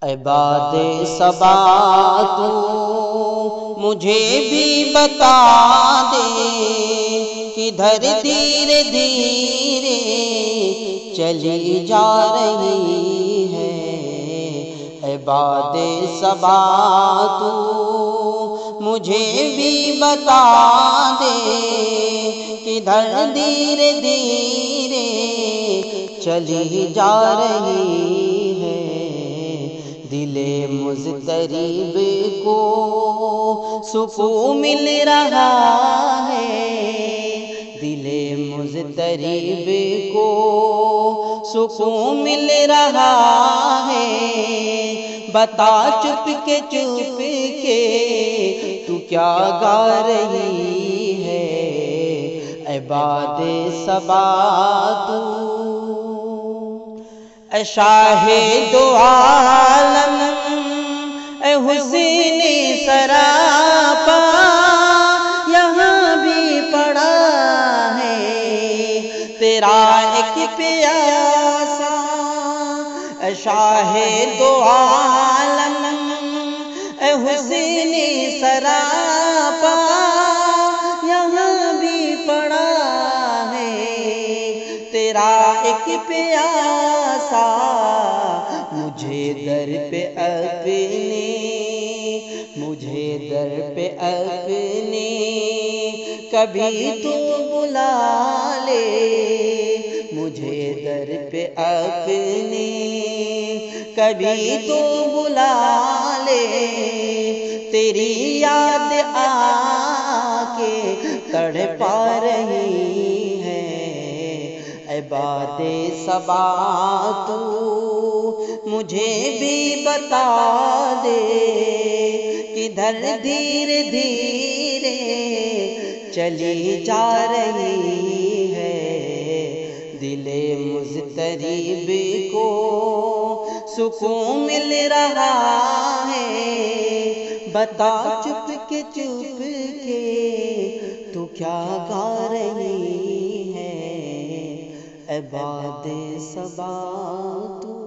عباد صبا تو مجھے بھی بتا دے کدھر دھیرے دھیرے چلی جا رہی ہے۔ عباد صبا تو مجھے بھی بتا دے کدھر دھیرے دھیرے چلی جا رہی ہے۔ دل مضطرب کو سکون مل رہا ہے، دل مضطرب کو سکون مل رہا ہے۔ بتا چپ کے تو کیا گا رہی ہے۔ عباد صبا تو اے شاہ دو عالم، اے حسین سراپا، یہاں بھی پڑا ہے تیرا ایک پیاسا۔ اے شاہ دو عالم، اے حسین سراپا، یہاں بھی پڑا ہے تیرا ایک پیاسا۔ مجھے در پہ اپنے، مجھے در پہ اپنے کبھی تو بلا لے، مجھے در پہ اپنے کبھی تو بلا لے۔ تیری یاد آ کے تڑپا رہی ہے۔ عباد صبا تو مجھے بھی بتا دے کدھر دھیرے دھیرے چلی جا رہی ہے۔ دل مضطرب کو سکون مل رہا ہے۔ بتا چپ کے تو کیا گا رہی ہے۔ عباد صبا تو